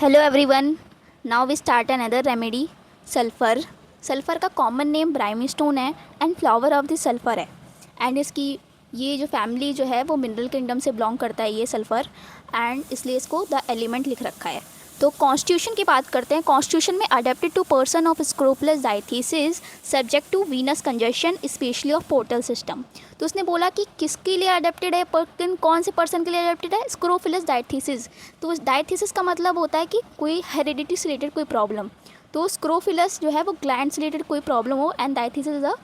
Hello everyone, now we start another remedy sulphur. Sulphur का common name brimstone है and flower of the sulphur है। And इसकी ये जो फैमिली जो है वो मिनरल किंगडम से बिलोंग करता है ये सल्फ़र, एंड इसलिए इसको द एलिमेंट लिख रखा है। तो कॉन्स्टिट्यूशन की बात करते हैं। कॉन्स्टिट्यूशन में adapted to person of scrofulous diathesis subject to venous congestion specially of portal system. तो उसने बोला कि किसके लिए अडेप्टेड है, कौन से पर्सन के लिए अडेप्टेड है, स्क्रोफुलस डायथीसिस। तो डायथीसिस का मतलब होता है कि कोई हेरिडिटी से रिलेटेड कोई प्रॉब्लम। तो स्क्रोफुलस जो है वो ग्लैंड से रिलेटेड कोई प्रॉब्लम हो, and diathesis is a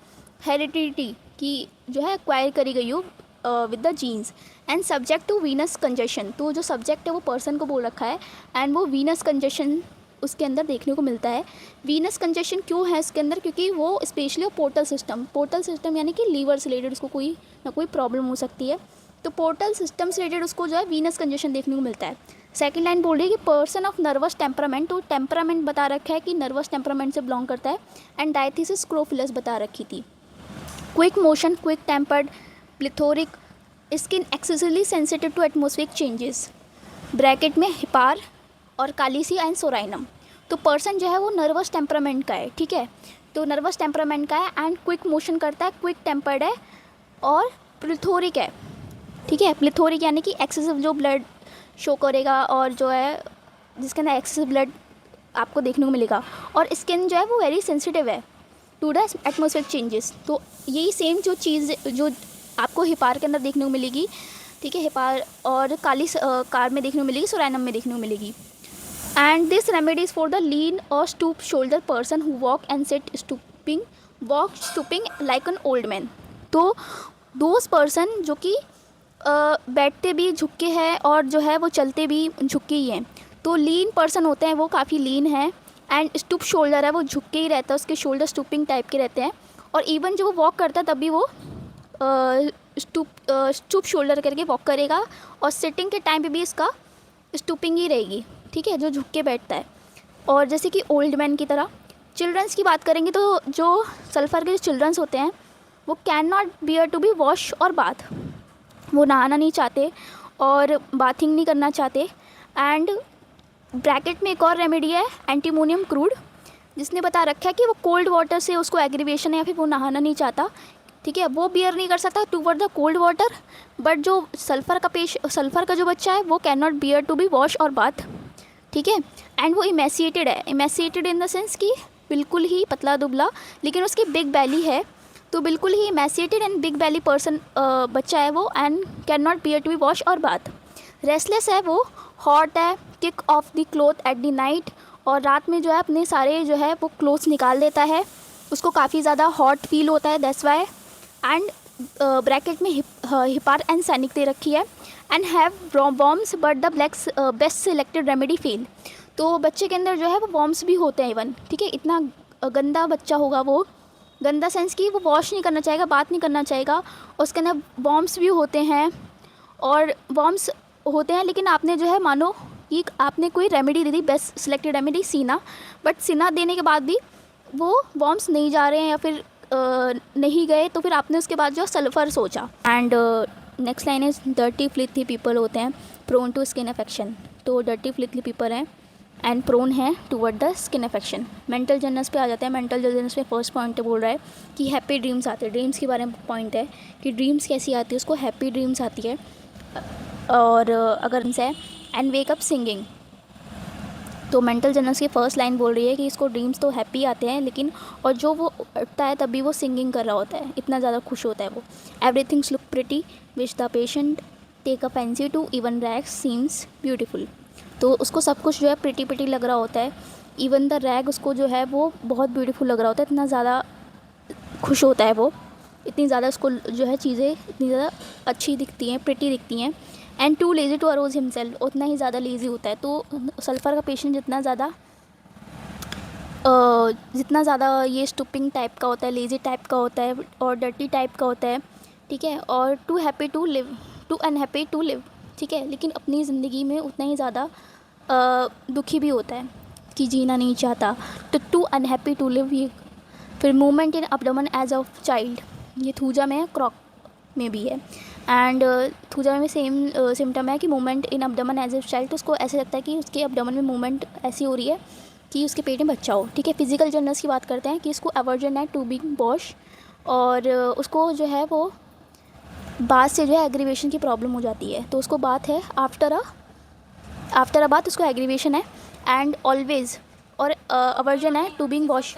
heredity की जो है एक्वायर करी गई हो with the genes. And subject to venous congestion, तो जो सब्जेक्ट है वो पर्सन को बोल रखा है, एंड वो वीनस कंजेशन उसके अंदर देखने को मिलता है। वीनस कंजेशन क्यों है इसके अंदर, क्योंकि वो स्पेशली पोर्टल सिस्टम यानी कि लीवर से रिलेटेड उसको कोई ना कोई प्रॉब्लम हो सकती है। तो पोर्टल सिस्टम से रिलेटेड उसको जो है वीनस कंजेशन देखने को मिलता है। सेकंड लाइन बोल रही है कि पर्सन ऑफ नर्वस टेम्परामेंट, तो टेम्परामेंट बता रखा है कि नर्वस टेम्परामेंट से बिलोंग करता है। एंड डायथीसिस स्क्रोफुलस बता रखी थी। Quick motion, quick tempered, plethoric, skin excessively sensitive to atmospheric changes, bracket में हिपार और कालीसिया एंड सोराइनम। तो पर्सन जो है वो नर्वस टेम्परामेंट का है, ठीक है। तो नर्वस टेम्परामेंट का है एंड क्विक मोशन करता है, क्विक टेम्पर्ड है और प्लिथोरिक है, ठीक है। प्लिथोरिक यानी कि एक्सेसिव जो ब्लड शो करेगा और जो है जिसके अंदर एक्सेसिव ब्लड आपको देखने को मिलेगा। और स्किन जो है वो वेरी सेंसिटिव है टू द एटमॉस्फेरिक चेंजेस। तो यही सेम जो चीज़ जो आपको हिपार के अंदर देखने को मिलेगी, ठीक है, हिपार और काली कार में देखने को मिलेगी, सोराइनम में देखने को मिलेगी। And this remedy is for the lean और stoop shoulder person who walk and sit stooping like an old man. तो दोज पर्सन जो कि बैठते भी झुक के हैं और जो है वो चलते भी झुक के ही हैं। तो लीन पर्सन होते हैं वो काफ़ी लीन है, एंड स्टूप शोल्डर है वो झुक के ही रहता है, उसके शोल्डर स्टूपिंग टाइप के रहते हैं। और इवन जब वो वॉक करता है तब भी वो स्टूप शोल्डर करके वॉक करेगा, और सिटिंग के टाइम पे भी इसका स्टूपिंग ही रहेगी, ठीक है, जो झुक के बैठता है। और जैसे कि ओल्ड मैन की तरह। चिल्ड्रंस की बात करेंगे तो जो सल्फ़र के जो चिल्ड्रंस होते हैं वो can not bear to be wash और बाथ, वो नहाना नहीं चाहते और बाथिंग नहीं करना चाहते। एंड ब्रैकेट में एक और रेमेडी है एंटीमोनियम क्रूड, जिसने बता रखा है कि वो कोल्ड वाटर से उसको एग्रीवेशन है या फिर वो नहाना नहीं चाहता, ठीक है, वो बियर नहीं कर सकता toward the cold water. But जो सल्फ़र का जो बच्चा है वो can not bear to be wash और बाथ, ठीक है। एंड वो इमेसिएटेड है, इमेसिएटेड इन द सेंस कि बिल्कुल ही पतला दुबला, लेकिन उसकी बिग बैली है। तो बिल्कुल ही emaciated and big belly person बच्चा है वो, and can not bear to be wash और बाथ। रेस्टलेस है वो, हॉट है, kick off the cloth at the night, और रात में जो है अपने सारे जो है वो क्लोथ्स निकाल देता है, उसको काफ़ी ज़्यादा हॉट फील होता है, दैट्स वाई। एंड ब्रैकेट में हिपार एंड सैनिक दे रखी है। And have worms but the blacks best selected remedy fail. तो बच्चे के अंदर जो है वो वॉर्म्स भी होते हैं इवन, ठीक है। इतना गंदा बच्चा होगा वो, गंदा सेंस कि वो वॉश नहीं करना चाहेगा, बात नहीं करना चाहेगा, उसके अंदर वॉर्म्स भी होते हैं। और वॉर्म्स होते हैं लेकिन आपने जो है मानो कि आपने कोई रेमेडी दे दी, बेस्ट सिलेक्टेड रेमेडी सीना, बट सीना देने के बाद भी वो वॉर्म्स नहीं जा रहे हैं या फिर नहीं गए, तो फिर आपने उसके बाद जो सल्फ़र सोचा। And next line is dirty filthy people होते हैं प्रोन टू स्किन अफेक्शन। तो डर्टी फ्लिथी पीपल हैं एंड प्रोन है toward the skin affection. Mental generals पे आ जाते हैं। मेंटल जर्नल्स में फर्स्ट पॉइंट बोल रहा है कि हैप्पी ड्रीम्स आते हैं। ड्रीम्स के बारे में पॉइंट है कि ड्रीम्स कैसी आती है, उसको हैप्पी ड्रीम्स आती है। और अगर हमसे एंड वेक अप सिंगिंग, तो मेंटल जर्नल्स की फर्स्ट लाइन बोल रही है कि इसको ड्रीम्स तो हैप्पी आते हैं लेकिन, और जो वो उठता है तभी वो सिंगिंग कर रहा होता है, इतना ज़्यादा खुश होता है वो। Everythings look pretty which the patient take a fancy to, even rags seems beautiful. तो उसको सब कुछ जो है प्रिटी प्रिटी लग रहा होता है, इवन द रैग उसको जो है वो बहुत ब्यूटीफुल लग रहा होता है, इतना ज़्यादा खुश होता है वो, इतनी ज़्यादा उसको जो है चीज़ें इतनी ज़्यादा अच्छी दिखती हैं, प्रिटी दिखती हैं। And too lazy to arouse himself, उतना ही ज़्यादा लेज़ी होता है। तो सल्फ़र का पेशेंट जितना ज़्यादा ये स्टूपिंग टाइप का होता है, लेज़ी टाइप का होता है और डर्टी टाइप का होता है, ठीक है। और too happy to live, too unhappy to live, ठीक है, लेकिन अपनी ज़िंदगी में उतना ही ज़्यादा दुखी भी होता है कि जीना नहीं चाहता। तो टू अनहैप्पी टू लिव, ये फिर movement in abdomen as a child, ये थूजा में क्रॉक में भी है। एंड थूजा में सेम सिम्टम है कि movement in abdomen as a child, तो उसको ऐसे लगता है कि उसके अब्डोमेन में मूवमेंट ऐसी हो रही है कि उसके पेट में बच्चा हो, ठीक है। फिजिकल जर्नल्स की बात करते हैं कि इसको एवर्जन है टू बीइंग वॉश, और उसको जो है वो बात से जो है एग्रीवेशन की प्रॉब्लम हो जाती है, तो उसको बात है आफ्टर अ बात उसको एग्रीवेशन है, एंड ऑलवेज, और अवर्जन है to being wash,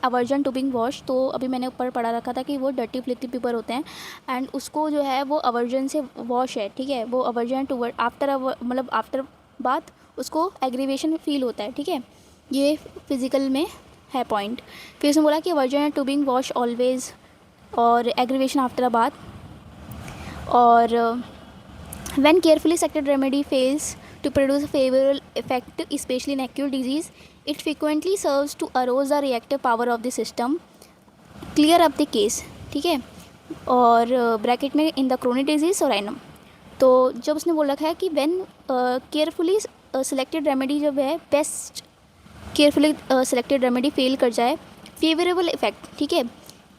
aversion to being wash. तो अभी मैंने ऊपर पढ़ा रखा था कि वो डर्टी फ्लिकी पेपर होते हैं, एंड उसको जो है वो अवर्जन से वॉश है, ठीक है, वो अवर्जन टू आफ्टर मतलब आफ्टर बात उसको एग्रीवेशन फील होता है, ठीक है। ये फिजिकल में है पॉइंट। फिर उसने बोला कि अवर्जन है टू बीइंग वॉश ऑलवेज, और एग्रीवेशन आफ्टर अ बाथ, और when carefully selected remedy fails to produce a favorable effect, especially in acute disease, it frequently serves to arouse the reactive power of the system, clear up the case, ठीक है। और bracket में in the chronic disease और annum. तो जब उसने बोल रखा है कि व्हेन केयरफुली सिलेक्टेड रेमेडी जब है best, carefully selected remedy fail कर जाए फेवरेबल इफेक्ट, ठीक है,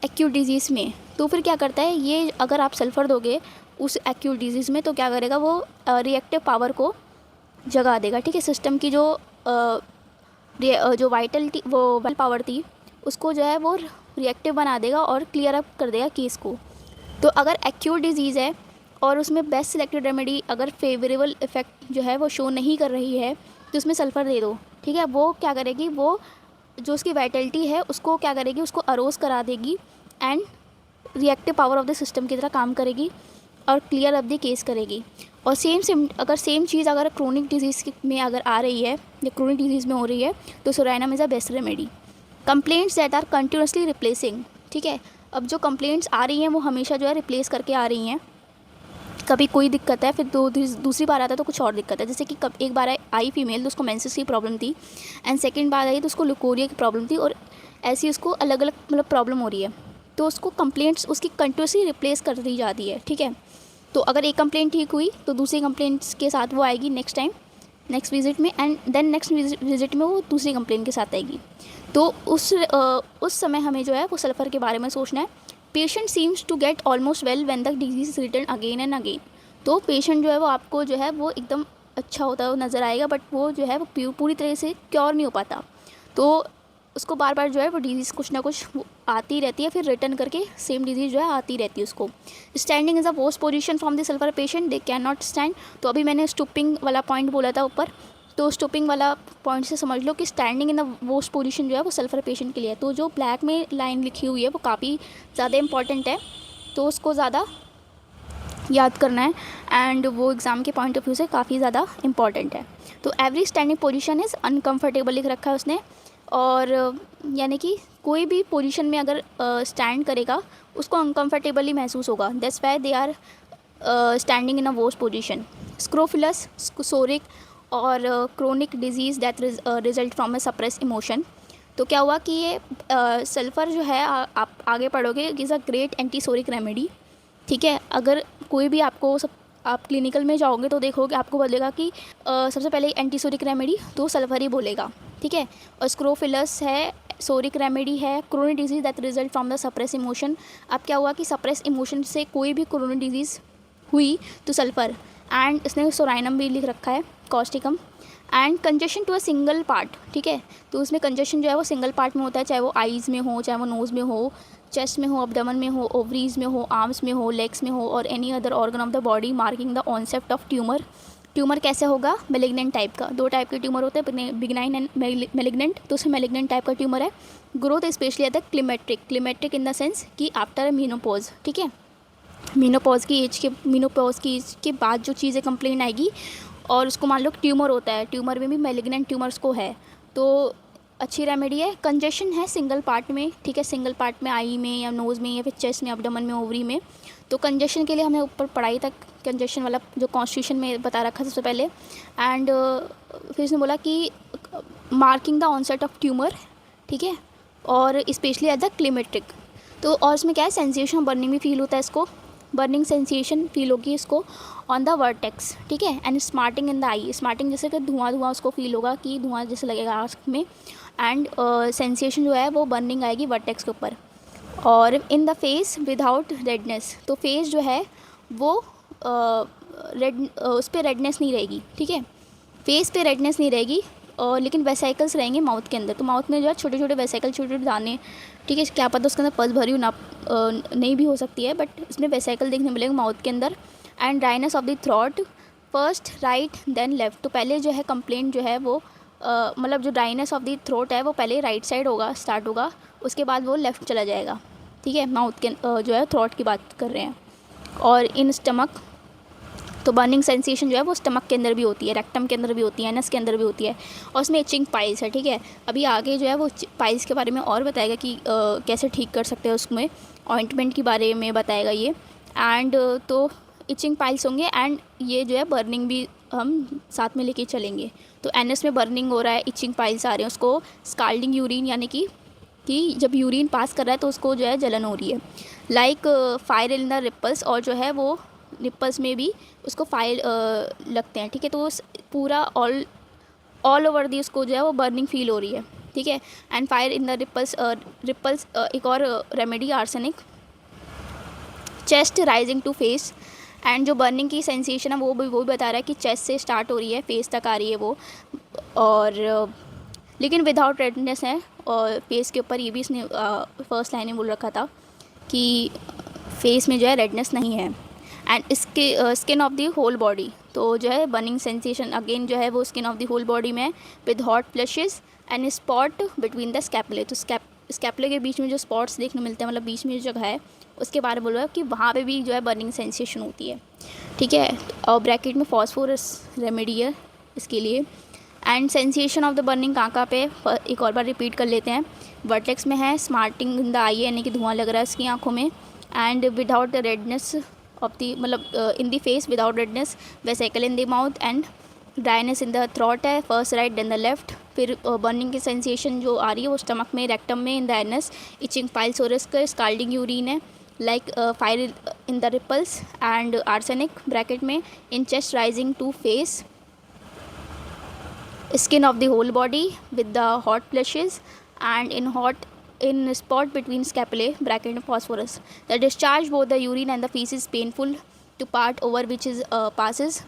एक्यूट डिजीज़ में, तो फिर क्या करता है ये, अगर आप सल्फ़र दोगे उस एक्यूट डिजीज़ में तो क्या करेगा वो रिएक्टिव पावर को जगा देगा, ठीक है। सिस्टम की जो वाइटलिटी वो पावर थी उसको जो है वो रिएक्टिव बना देगा और क्लियर अप कर देगा केस को। तो अगर एक्यूट डिजीज़ है और उसमें बेस्ट सिलेक्टेड रेमेडी अगर फेवरेबल इफेक्ट जो है वो शो नहीं कर रही है तो उसमें सल्फ़र दे दो, ठीक है। वो क्या करेगी, वो जो उसकी वाइटलिटी है उसको क्या करेगी, उसको अरोज करा देगी and reactive power of the system की तरह काम करेगी और क्लियर अप द केस करेगी। और अगर सेम चीज़ अगर क्रोनिक डिजीज़ में अगर आ रही है या क्रोनिक डिजीज़ में हो रही है तो psorinum is a best remedy. Complaints that are continuously replacing, ठीक है। अब जो कंप्लेंट्स आ रही हैं वो हमेशा जो है रिप्लेस करके आ रही हैं, कभी कोई दिक्कत है फिर दूसरी बार आता है तो कुछ और दिक्कत है। जैसे कि एक बार आई फीमेल तो उसको मेंसेस की प्रॉब्लम थी, एंड सेकंड बार आई तो उसको लुकोरिया की प्रॉब्लम थी, और ऐसी उसको अलग अलग मतलब प्रॉब्लम हो रही है, तो उसको कंप्लेंट्स उसकी कंटिन्यूसली रिप्लेस कर दी जाती है, ठीक है। तो अगर एक कंप्लेंट ठीक हुई तो दूसरी कंप्लेंट्स के साथ वो आएगी नेक्स्ट टाइम, नेक्स्ट विजिट में, एंड देन नेक्स्ट विजिट में वो दूसरी कंप्लेंट के साथ आएगी। तो उस समय हमें जो है वो सल्फ़र के बारे में सोचना है। Patient seems to get almost well when the disease return again and again. तो पेशेंट जो है वो आपको जो है वो एकदम अच्छा होता है नज़र आएगा, बट वो जो है वो पूरी तरह से क्योर नहीं हो पाता, तो उसको बार बार जो है वो डिजीज़ कुछ ना कुछ आती रहती है, फिर रिटर्न करके सेम डिजीज़ जो है आती रहती है उसको। Standing is a worst position from the sulphur patient, they can not stand. तो अभी मैंने स्टूपिंग वाला पॉइंट बोला था ऊपर, तो स्टूपिंग वाला पॉइंट से समझ लो कि standing in the worst position जो है वो सल्फर पेशेंट के लिए है। तो जो ब्लैक में लाइन लिखी हुई है वो काफ़ी ज़्यादा इंपॉर्टेंट है, तो उसको ज़्यादा याद करना है, एंड वो एग्ज़ाम के पॉइंट ऑफ व्यू से काफ़ी ज़्यादा इंपॉर्टेंट है। तो every standing position is uncomfortable लिख रखा है उसने, और यानी कि कोई भी पोजीशन में अगर स्टैंड करेगा उसको अनकम्फर्टेबली महसूस होगा, that's why they are standing in a worst position. Scrofulous, psoric और chronic disease that result from a suppress emotion. तो क्या हुआ कि ये सल्फ़र जो है आप आगे पढ़ोगे is a great antipsoric remedy, ठीक है। अगर कोई भी आपको आप क्लिनिकल में जाओगे तो देखोगे आपको बोलेगा कि सबसे पहले एंटीसोरिक रेमेडी तो सल्फर ही बोलेगा, ठीक है। और स्क्रोफिलस है, सोरिक रेमेडी है, chronic disease that result from the suppress emotion. अब क्या हुआ कि सप्रेस इमोशन से कोई भी क्रोनिक डिजीज़ हुई तो सल्फ़र, एंड इसने सोराइनम भी लिख रखा है, causticum, and congestion to a single part, ठीक है। तो उसमें कंजेशन जो है वो सिंगल पार्ट में होता है, चाहे वो आईज़ में हो, चाहे वो नोज़ में हो, चेस्ट में हो, अब्डोमेन में हो, ओवरीज में हो, आर्म्स में हो, लेग्स में हो, और any other organ of the body, marking the onset of tumour. Tumour कैसे होगा, मेलिग्नेंट टाइप का। दो टाइप के ट्यूमर होते हैं, बिगनाइन एंड मेलिग्नेंट, तो उसमें मेलिग्नेंट टाइप का ट्यूमर है। ग्रोथ स्पेशली आता है क्लिमेट्रिक इन द सेंस कि आफ्टर मीनोपॉज, ठीक है। मीनोपॉज की एज के बाद जो चीज़ें कंप्लेन आएगी, और उसको मान लो ट्यूमर होता है, ट्यूमर में भी मेलिग्नेंट ट्यूमर्स को है, तो अच्छी रेमेडी है। कंजेशन है सिंगल पार्ट में, ठीक है, सिंगल पार्ट में आई में या नोज़ में या फिर चेस्ट में, अब्डोमेन में, ओवरी में। तो कंजेशन के लिए हमें ऊपर पढ़ाई तक कंजेशन वाला जो कॉन्स्टिट्यूशन में बता रखा सबसे पहले, एंड फिर उसने बोला कि marking the onset of tumour, ठीक है, और स्पेशली एट द क्लिमेट्रिक। तो और उसमें क्या है, सेंसेशन बर्निंग भी फील होता है इसको, बर्निंग सेंसेशन फील होगी इसको ऑन द वर्टेक्स, ठीक है। And smarting in the I, smarting जैसे कि धुआं उसको फील होगा कि धुआं जैसे लगेगा आँख में, एंड सेंसेशन जो है वो बर्निंग आएगी वर्टेक्स के ऊपर। और in the face without redness, तो फेस जो है वो रेड, उस पर रेडनेस नहीं रहेगी, ठीक है, फेस पे रेडनेस नहीं रहेगी, और लेकिन वेसाइकल्स रहेंगे माउथ के अंदर। तो माउथ में जो है छोटे छोटे वेसाइकल, छोटे छोटे दाने, ठीक है, क्या पता उसके अंदर पल्स भरी हो ना, नहीं भी हो सकती है, बट इसमें वेसाइकल देखने मिलेगा माउथ के अंदर। And dryness of the throat first right then left, तो पहले जो है कंप्लेंट जो है वो मतलब जो ड्राइनेस ऑफ द थ्रोट है वो पहले राइट साइड होगा, स्टार्ट होगा, उसके बाद वो लेफ़्ट चला जाएगा, ठीक है, माउथ के जो है थ्रोट की बात कर रहे हैं। और इन स्टमक, तो बर्निंग सेंसेशन जो है वो स्टमक के अंदर भी होती है, रेक्टम के अंदर भी होती है, एनस के अंदर भी होती है, और उसमें इचिंग पाइल्स है, ठीक है। अभी आगे जो है वो पाइल्स के बारे में और बताएगा कि कैसे ठीक कर सकते हैं, उसमें ऑइंटमेंट के बारे में बताएगा ये। एंड तो इचिंग पाइल्स होंगे, एंड ये जो है बर्निंग भी हम साथ में लेके चलेंगे। तो एनस में बर्निंग हो रहा है, इचिंग पाइल्स आ रहे हैं, उसको स्काल्डिंग यूरिन, यानी कि जब यूरिन पास कर रहा है तो उसको जो है जलन हो रही है, like fire in the ripples, और जो है वो निप्पल्स में भी उसको फायर लगते हैं, ठीक है। तो उस पूरा ऑल ओवर दी उसको जो है वो बर्निंग फील हो रही है, ठीक है। And fire in the ripples एक और remedy arsenic, chest rising to face, and जो बर्निंग की सेंसेशन है वो भी बता रहा है कि चेस्ट से स्टार्ट हो रही है, फेस तक आ रही है वो, और लेकिन विदाउट रेडनेस है। और फेस के ऊपर ये भी इसने फर्स्ट लाइन में बोल रखा था कि फेस में जो है रेडनेस नहीं है। एंड इसके skin of the whole body, तो जो है बर्निंग सेंसेशन अगेन जो है वो skin of the whole body में with hot flashes and spot between the scapulae, तो स्कैपुले के बीच में जो स्पॉट्स देखने मिलते हैं, मतलब बीच में जो जगह है उसके बारे में बोल रहा है कि वहाँ पे भी जो है बर्निंग सेंसेशन होती है, ठीक है। और ब्रैकेट में फॉस्फोरस रेमेडी है इसके लिए। And sensation of the burning कहाँ पे, एक और बार रिपीट कर लेते हैं। वर्टेक्स में है, स्मार्टिंग इन द आई, यानी कि धुआं लग रहा है इसकी आँखों में, and without the redness of the, मतलब in the face without redness, vesicle in the mouth, and dryness in the throat है, first right then the left. फिर बर्निंग की सेंसेशन जो आ रही है वो स्टमक में, रेक्टम में, in the anus, itching piles और स्काल्डिंग यूरिन है, like fire in the ripples, and arsenic bracket में in chest rising to face, skin of the whole body with the hot flushes, and in spot between scapulae bracket phosphorus. The discharge both the urine and the feces painful to part over which is passes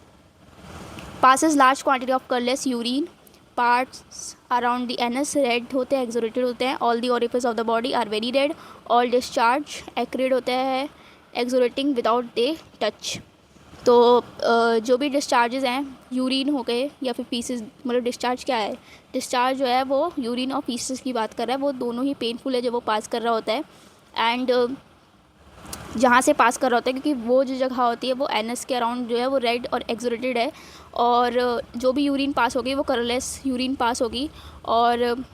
large quantity of colorless urine, parts around the anus red होते हैं, exudated होते हैं, all the orifices of the body are very red, all discharge acrid होते हैं, exudating without they touch। तो जो भी discharges हैं, यूरिन हो गए या फिर पीसेस, मतलब डिस्चार्ज क्या है, डिस्चार्ज जो है वो यूरिन और पीसेस की बात कर रहा है, वो दोनों ही पेनफुल है जब वो पास कर रहा होता है। एंड जहाँ से पास कर रहा होता है, क्योंकि वो जो जगह होती है वो एनस के अराउंड जो है वो रेड और एक्सुडेटेड है, और जो भी यूरिन पास होगी वो कलरलेस यूरिन पास होगी, और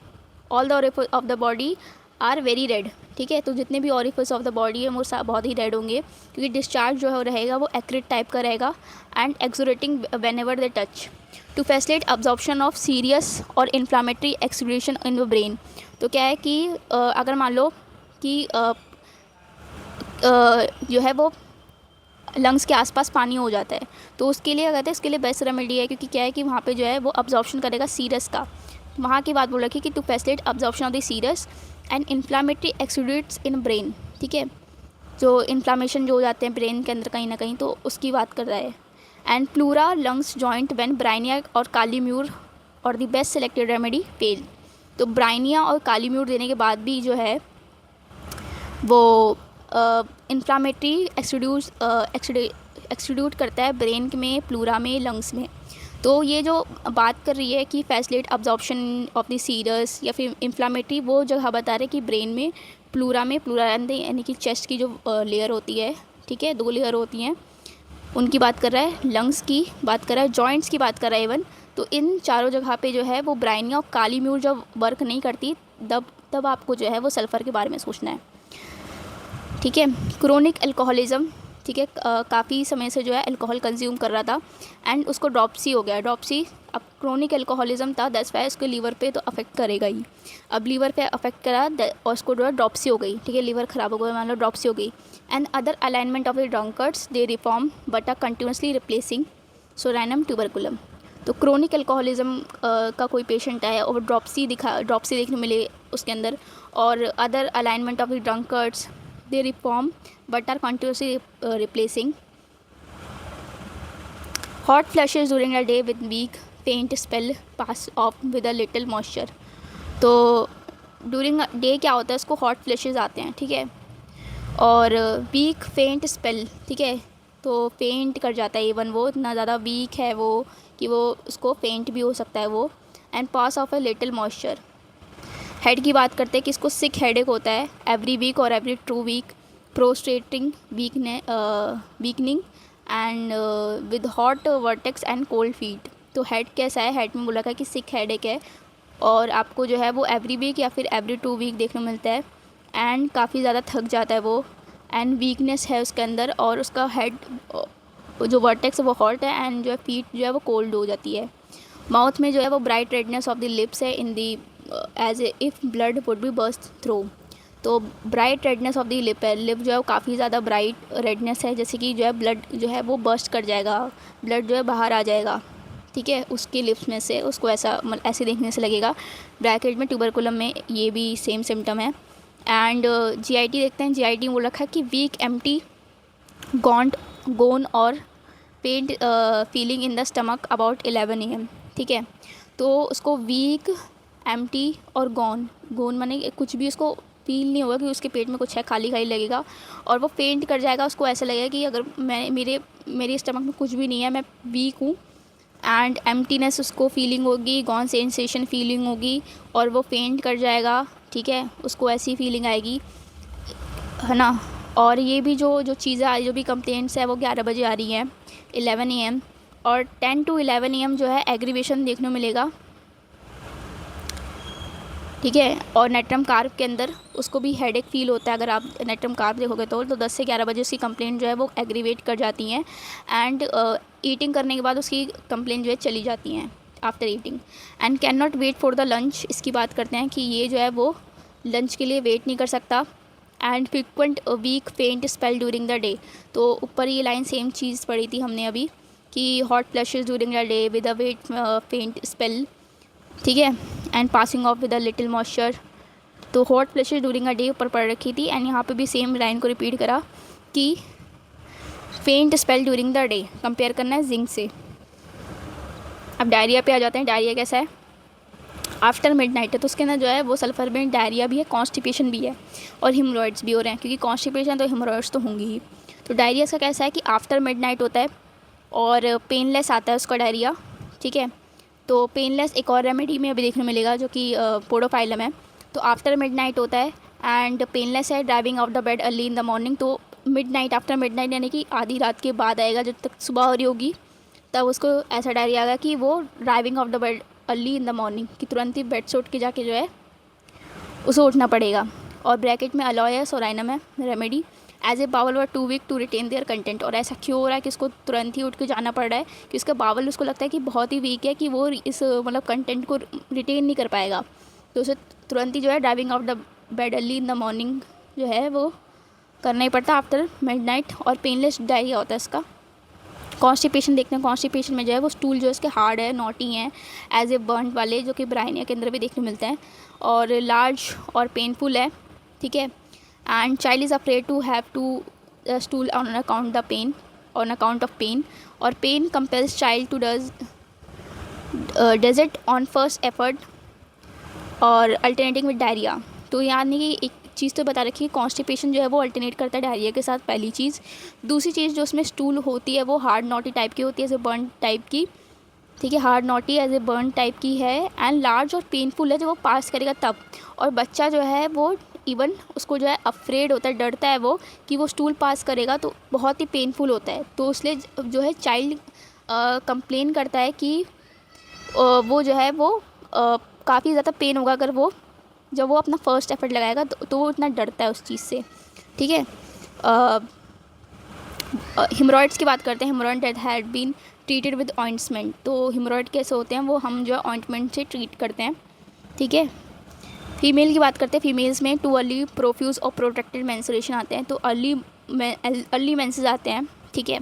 all the orifice of the body are very red, ठीक है। तो जितने भी ऑरिफिस ऑफ द बॉडी है वो बहुत ही रेड होंगे, क्योंकि डिस्चार्ज जो है वो रहेगा वो एक्रिड टाइप का रहेगा, and exudating whenever they touch to facilitate absorption of serious और inflammatory excretion in the brain. तो क्या है कि अगर मान लो कि जो है वो लंग्स के आसपास पानी हो जाता है, तो उसके लिए कहते हैं उसके लिए बेस्ट रेमेडी है, क्योंकि क्या है कि वहाँ पे जो है वो अब्जॉर्प्शन करेगा सीरस का, वहाँ की बात बोल रखी कि to facilitate absorption of the serous and inflammatory exudates in brain, ठीक है, जो इन्फ्लामेशन जो हो जाते हैं ब्रेन के अंदर कहीं ना कहीं, तो उसकी बात कर रहा है। And pleura lungs joint when Bryonia और कालीम्यूर और the best selected remedy fail. तो ब्राइनिया और कालीम्यूर देने के बाद भी जो है वो इन्फ्लामेटरी एक्सुड्यूट करता है ब्रेन में, प्लूरा में, लंग्स में। तो ये जो बात कर रही है कि facilitate absorption of the serous या फिर इन्फ्लामेटरी, वो जगह बता रहे कि ब्रेन में, प्लूरा में, प्लूरा यानी कि चेस्ट की जो लेयर होती है, ठीक है, 2 लेयर होती हैं, उनकी बात कर रहा है, लंग्स की बात कर रहा है, जॉइंट्स की बात कर रहा है इवन। तो इन चारों जगह पे जो है वो ब्राइनिया और कालीम्यूर जब वर्क नहीं करती, तब आपको जो है वो सल्फ़र के बारे में सोचना है, ठीक है। क्रोनिक अल्कोहलिज्म, ठीक है, काफ़ी समय से जो है अल्कोहल कंज्यूम कर रहा था, एंड उसको ड्रॉप्सी हो गया। ड्रॉप्सी, अब क्रोनिक अल्कोहलिज्म था, दैट्स व्हाई उसको लीवर पे तो अफेक्ट करेगा ही। अब लीवर पे अफेक्ट करा और उसको जो है ड्रॉप्सी हो गई, ठीक है, लीवर ख़राब हो गया, मान लो ड्रॉप्सी हो गई। And other alignment of the drunkards they reform but are continuously replacing psorinum tuberculinum. तो क्रोनिक अल्कोहलिज्म का कोई पेशेंट आया और ड्रॉप्सी देखने मिले उसके अंदर, और other alignment of the drunkards, they reform but are continuously replacing. Hot flushes during the day with weak faint spell pass off with a little moisture. तो ड्यूरिंग डे क्या होता है, उसको हॉट फ्लैशेस आते हैं, ठीक है, और वीक फेंट स्पेल, ठीक है, तो फेंट कर जाता है इवन वो, इतना ज़्यादा वीक है वो कि वो उसको फेंट भी हो सकता है वो, and pass of a little moisture. Head की बात करते हैं कि इसको सिक हेडेक होता है एवरी वीक और every 2 week, prostrating weakening and with hot vertex and cold feet. तो हेड कैसा है, हेड में बोला था कि सिक हेडेक है और आपको जो है वो एवरी वीक या फिर एवरी 2 वीक देखने को मिलता है, एंड काफ़ी ज़्यादा थक जाता है वो, एंड वीकनेस है उसके अंदर, और उसका हेड जो वर्टेक्स है वो हॉट है, एंड जो है फीट जो है वो कोल्ड हो जाती है. माउथ में जो है वो bright redness of the lips है in the edge if blood would be burst through. तो bright redness of the lip है, लिप जो है वो काफ़ी ज़्यादा ब्राइट रेडनेस है, जैसे कि जो है ब्लड जो है वो बर्स्ट कर जाएगा, ब्लड जो है बाहर आ जाएगा, ठीक है, उसके लिप्स में से, उसको ऐसे देखने से लगेगा. ब्रैकेट में ट्यूबरकुलम में ये भी सेम सिम्टम है. एंड GIT देखते हैं. GIT बोल रखा है कि वीक एम्प्टी गॉन्ट गोन और pain feeling in the stomach about 11 AM, ठीक है. तो उसको वीक एम्प्टी और गोन माने कुछ भी उसको फील नहीं होगा कि उसके पेट में कुछ है, खाली खाली लगेगा, और वो फेंट कर जाएगा, उसको ऐसा लगेगा कि अगर मेरे स्टमक में कुछ भी नहीं है, मैं वीक हूँ, एंड एम्प्टीनेस उसको फीलिंग होगी, गॉन सेंसेशन फीलिंग होगी, और वो फेंट कर जाएगा, ठीक है, उसको ऐसी फीलिंग आएगी, है ना. और ये भी जो चीज़ें जो भी कंप्लेंट्स है वो 11 बजे आ रही हैं, 11 AM, और 10 to 11 AM जो है एग्रीवेशन देखने को मिलेगा, ठीक है. और नेट्रम कार्ब के अंदर उसको भी हेडेक फील होता है. अगर आप नेट्रम कार्ब देखोगे तो 10 से 11 बजे उसकी कंप्लेंट जो है वो एग्रीवेट कर जाती हैं, एंड ईटिंग करने के बाद उसकी कंप्लेंट जो है चली जाती हैं after eating. And can not wait for the lunch. इसकी बात करते हैं कि ये जो है वो लंच के लिए वेट नहीं कर सकता. एंड फ्रिक्वेंट वीक फेंट स्पेल ड्यूरिंग द डे. तो ऊपर ये लाइन सेम चीज़ पढ़ी थी हमने अभी कि hot flashes during the day with a wet faint spell, ठीक है, and passing off with a little moisture. तो hot flashes during a day ऊपर पढ़ रखी थी, एंड यहाँ पे भी सेम लाइन को रिपीट करा कि फेंट spell during the day, compare करना है जिंक से. अब डायरिया पे आ जाते हैं. डायरिया कैसा है, आफ्टर मिडनाइट है, तो उसके अंदर जो है वो सल्फर में डायरिया भी है, कॉन्स्टिपेशन भी है, और हिमोरॉइड्स भी हो रहे हैं, क्योंकि कॉन्स्टिपेशन तो हिमोरॉइड्स तो होंगी ही. तो डायरिया का कैसा है कि आफ्टर मिडनाइट होता है और पेनलेस आता है उसका डायरिया, ठीक है. तो पेनलेस एक और रेमेडी में अभी देखने मिलेगा जो कि पोडोफाइलम है. तो आफ्टर मिडनाइट होता है एंड पेनलेस है, driving out the bed early in the morning. तो मिडनाइट, आफ्टर मिडनाइट यानी कि आधी रात के बाद आएगा, जब तक सुबह हो रही होगी तब उसको ऐसा डायरिया आएगा कि वो driving out the bed early in the morning, कि तुरंत ही बेड से उठ के जाके जो है उसे उठना पड़ेगा. और ब्रैकेट में अलोयस और आइनम है remedy as a bowel were 2 weak to retain their content. और ऐसा क्यों हो रहा है कि उसको तुरंत ही उठ के जाना पड़ रहा है कि उसका बावल उसको लगता है कि बहुत ही वीक है, कि वो इस मतलब कंटेंट को रिटेन नहीं कर पाएगा, तो उसे तुरंत ही जो है driving out the bed early in the morning जो है वो करना ही पड़ता आफ्टर मिडनाइट. और पेनलेस डायरिया होता है इसका. कॉन्स्टिपेशन देखते हैं. कॉन्स्टिपेशन में जो है वो स्टूल जो है इसके हार्ड है, नॉटी हैं, एज ए बर्न वाले, जो कि ब्राइनिया के अंदर भी देखने मिलते हैं, और लार्ज और पेनफुल है, ठीक है. And child is afraid to have to stool on account of pain. और pain compels child to does it on first effort और अल्टरनेटिंग विद डायरिया. तो यानी कि एक चीज़ तो बता रखी है, कॉन्स्टिपेशन जो है वो अल्टरनेट करता है डायरिया के साथ, पहली चीज़. दूसरी चीज़ जो उसमें स्टूल होती है वो हार्ड नॉटी टाइप की होती है, एज ए बर्न टाइप की, ठीक है, hard knotty as a burn type की है. एंड लार्ज और पेनफुल है, जब वो पास करेगा तब. और बच्चा जो है वो इवन उसको जो है अफ्रेड होता है, डरता है वो कि वो स्टूल पास करेगा तो बहुत ही पेनफुल होता है. तो इसलिए जो है चाइल्ड कंप्लेन करता है कि वो जो है वो काफ़ी ज़्यादा पेन होगा अगर वो जब वो अपना फर्स्ट एफर्ट लगाएगा, तो वो इतना डरता है उस चीज़ से, ठीक है. हिमोरॉइड्स की बात करते हैं. Haemorrhoid that had been treated with ointment. तो हिमोरॉइड कैसे होते हैं वो हम जो है ऑइंटमेंट से ट्रीट करते हैं, ठीक है. फीमेल की बात करते हैं. फीमेल्स में टू अर्ली प्रोफ्यूज और प्रोटेक्टेड मेंस्ट्रुएशन आते हैं. तो अर्ली मेंसेस आते हैं, ठीक है.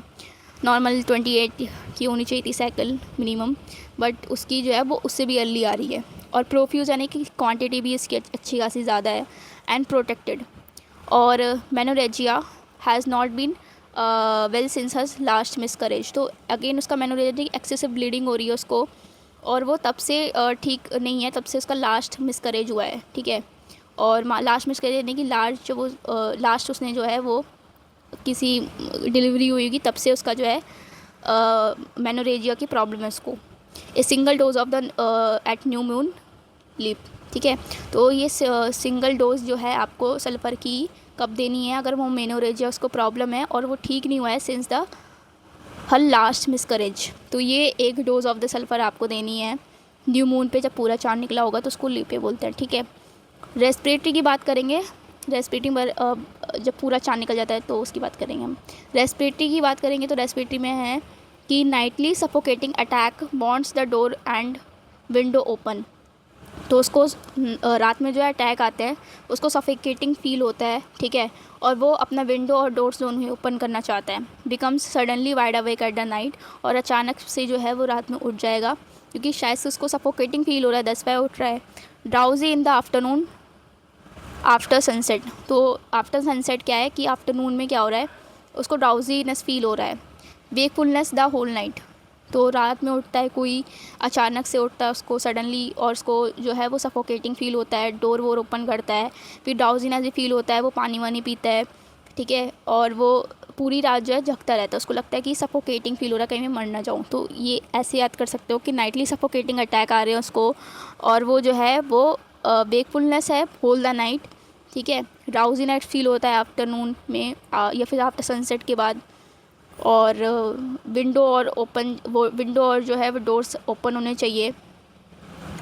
नॉर्मल 28 की होनी चाहिए थी साइकिल मिनिमम, बट उसकी जो है वो उससे भी अर्ली आ रही है. और प्रोफ्यूज यानी कि क्वांटिटी भी इसकी अच्छी खासी ज़्यादा है, एंड प्रोटेक्टेड। और menorrhagia has not been well since her last miscarriage. तो अगेन उसका मेनोरेजिया एक्सेसिव ब्लीडिंग हो रही है उसको, और वो तब से ठीक नहीं है, तब से उसका लास्ट मिसकरेज हुआ है, ठीक है। और लास्ट मिसकरेज यानी कि लास्ट जो वो लास्ट उसने जो है वो किसी डिलीवरी हुई होगी, तब से उसका जो है मेनोरेजिया की प्रॉब्लम है उसको। A single dose of the at new moon leap, ठीक है। तो ये सिंगल डोज जो है आपको सल्फ़र की कब देनी है, अगर वो मेनोरेजिया उसको प्रॉब्लम है और वो ठीक नहीं हुआ है since the her last miscarriage, तो ये एक डोज ऑफ द सल्फ़र आपको देनी है न्यू मून पे, जब पूरा चाँद निकला होगा तो उसको लीपे बोलते हैं, ठीक है। रेस्पिरेटरी की बात करेंगे, रेस्पिरेटरी पर जब पूरा चाँद निकल जाता है तो उसकी बात करेंगे हम। रेस्पिरेटरी की बात करेंगे तो रेस्पिरेटरी में है कि Knightley suffocating attack wants the door and window open. तो उसको रात में जो है अटैक आते हैं, उसको सफोकेटिंग फील होता है, ठीक है, और वो अपना विंडो और डोर्स दोनों ही ओपन करना चाहता है। Becomes suddenly wide awake eight the night, और अचानक से जो है वो रात में उठ जाएगा, क्योंकि शायद से उसको सफोकेटिंग फील हो रहा है, 10 बजे उठ रहा है। Drowsy in the afternoon after sunset. तो आफ्टर सनसेट क्या है कि आफ्टरनून में क्या हो रहा है, उसको ड्राउजीनेस फील हो रहा है। Wakefulness the whole night. तो रात में उठता है कोई, अचानक से उठता है उसको सडनली, और उसको जो है वो सफोकेटिंग फील होता है, डोर वोर ओपन करता है, फिर ड्राउजीनेस भी फील होता है, वो पानी वानी पीता है, ठीक है, और वो पूरी रात जो है जगता रहता है, उसको लगता है कि सफोकेटिंग फील हो रहा है, कहीं मैं मर ना जाऊँ। तो ये ऐसे याद कर सकते हो कि नाइटली सफोकेटिंग अटैक आ रहे हैं उसको, और वो जो है वो वेकफुलनेस है होल द नाइट, ठीक है। ड्राउजी नाइट फील होता है आफ्टरनून में या फिर आफ्टर सनसेट के बाद, और विंडो और जो है वो डोर्स ओपन होने चाहिए।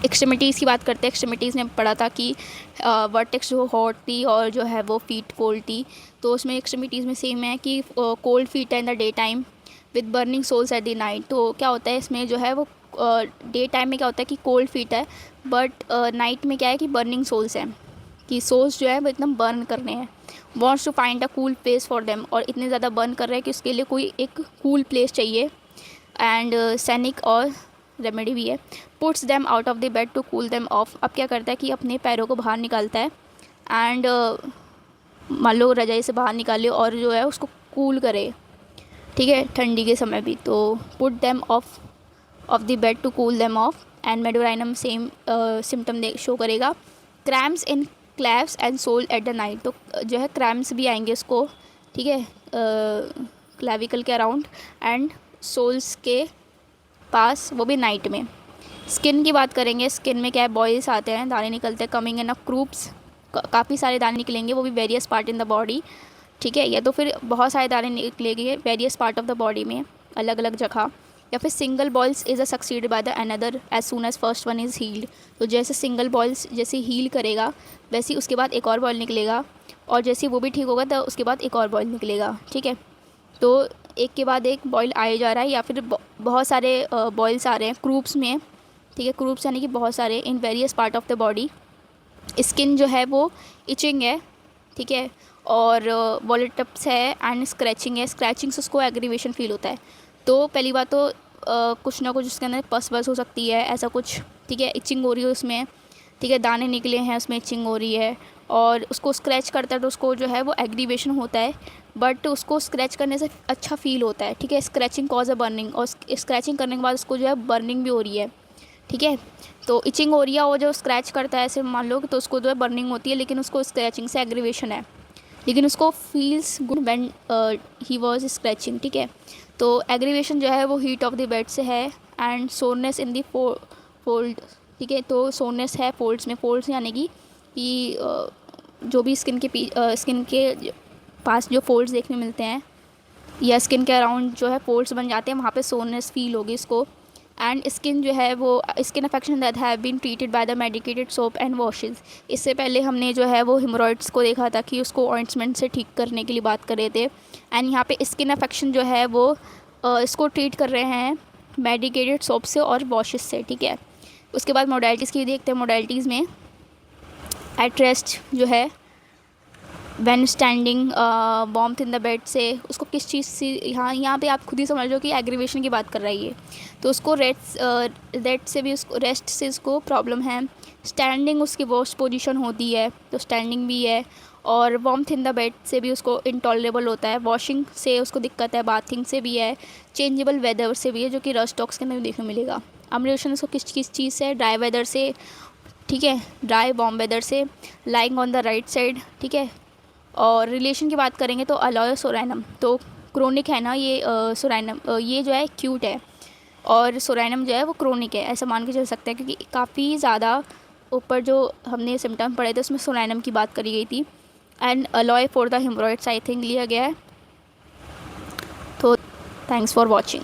एक्सट्रीमिटीज़ की बात करते हैं। एक्सट्रीमिटीज़ ने पढ़ा था कि वर्टेक्स जो हॉट थी और जो है वो फीट कोल्ड थी, तो उसमें एक्सट्रीमिटीज़ में सेम है कि कोल्ड फीट है in the day time with burning soles at the night. तो क्या होता है इसमें जो है वो डे टाइम में क्या होता है कि कोल्ड फीट है, बट नाइट में क्या है कि बर्निंग सोल्स हैं, कि सोल्स जो है वो एकदम बर्न करने हैं। Wants to find a cool place for them, और इतने ज़्यादा बर्न कर रहे हैं कि उसके लिए कोई एक कूल प्लेस चाहिए। एंड सैनिक और रेमेडी भी है। Puts them out of the bed to cool them off. अब क्या करता है कि अपने पैरों को बाहर निकालता है, एंड मान लो रजाई से बाहर निकाले और जो है उसको कूल करे, ठीक है, ठंडी के समय भी। तो put them off the bed to cool them off, and medorrhinum same symptom show करेगा। Cramps in calves and sole at the night. तो जो है क्रैम्स भी आएंगे उसको, ठीक है, क्लैविकल के अराउंड एंड सोल्स के पास, वो भी नाइट में। स्किन की बात करेंगे। स्किन में क्या है, बॉयल्स आते हैं, दाने निकलते हैं, कमिंग इन अ क्रूप्स, काफ़ी सारे दाने निकलेंगे, वो भी various part in the body, ठीक है, या तो फिर बहुत सारे दाने निकलेंगे various part of the body में, अलग अलग जगह, या फिर single boils is a succeed by the another as soon as first one is healed. तो जैसे सिंगल बॉल्स जैसे हील करेगा, वैसे ही उसके बाद एक और बॉल निकलेगा, और जैसे वो भी ठीक होगा तो उसके बाद एक और बॉल निकलेगा, ठीक है। तो एक के बाद एक बॉयल आए जा रहा है, या फिर बहुत सारे बॉयल्स आ रहे हैं क्रूप्स में, ठीक है, क्रूप्स यानी कि बहुत सारे in various part of the body. Skin जो है वो इचिंग है, ठीक है, और वॉलेटप्स है एंड स्क्रैचिंग है। स्क्रैचिंग से उसको एग्रीवेशन फील होता है। तो पहली बात तो कुछ ना कुछ उसके अंदर पस बस हो सकती है, ऐसा कुछ, ठीक है, इचिंग हो रही है उसमें, ठीक है, दाने निकले हैं उसमें, इचिंग हो रही है, और उसको स्क्रैच करता है तो उसको जो है वो एग्रीवेशन होता है, बट उसको स्क्रैच करने से अच्छा फील होता है, ठीक है। स्क्रैचिंग कॉज अ बर्निंग, और स्क्रैचिंग करने के बाद उसको जो है बर्निंग भी हो रही है, ठीक है। तो इचिंग हो रही है, और जो स्क्रैच करता है ऐसे मान लो तो उसको जो है बर्निंग होती है, लेकिन उसको स्क्रैचिंग से एग्रीवेशन है, लेकिन उसको feels good when he was scratching, ठीक है। तो एग्रीवेशन जो है वो हीट ऑफ द बेड से है, and soreness in the fold, ठीक है। तो सोरनेस है फोल्ड्स में। फोल्ड्स यानी कि जो भी स्किन के पास जो फोल्ड्स देखने मिलते हैं, या स्किन के अराउंड जो है फोल्ड्स बन जाते हैं, वहाँ पे सोरनेस फील होगी इसको। एंड स्किन जो है वो skin affection that have been treated by the medicated soap and washes. इससे पहले हमने जो है वो हेमोरॉइड्स को देखा था कि उसको ऑइंटमेंट से ठीक करने के लिए बात कर रहे थे, एंड यहाँ पे स्किन अफेक्शन जो है वो इसको ट्रीट कर रहे हैं मेडिकेटेड सोप से और वॉशेस से, ठीक है। उसके बाद मोडालिटीज़ की देखते हैं। मोडालिटीज़ में एट रेस्ट जो है when standing warmth in the bed से उसको किस चीज़ से, यहाँ पे आप खुद ही समझ लो कि एग्रीवेशन की बात कर रही है, तो उसको रेस्ट से भी उसको रेस्ट से उसको प्रॉब्लम है। स्टैंडिंग उसकी वर्स्ट पोजीशन होती है तो स्टैंडिंग भी है। और वार्मथ इन द बेड से भी उसको इंटॉलरेबल होता है। वॉशिंग से उसको दिक्कत है, बाथिंग से भी है, चेंजेबल वेदर से भी है, जो कि रस्ट टॉक्स के अंदर भी देखने मिलेगा। अम्लिएशन उसको किस चीज़ से, ड्राई वेदर से, ठीक है, ड्राई वार्म वेदर से, lying on the right side, ठीक है। और रिलेशन की बात करेंगे तो अलोय सोरैनम, तो क्रोनिक है ना ये सोरैनम, ये जो है एक्यूट है, और सोरैनम जो है वो क्रोनिक है, ऐसा मान के चल सकते हैं, क्योंकि काफ़ी ज़्यादा ऊपर जो हमने सिम्टम पढ़े थे उसमें सोरैनम की बात करी गई थी। And alloy for the haemorrhoids I think लिया गया है। तो थैंक्स फॉर वॉचिंग।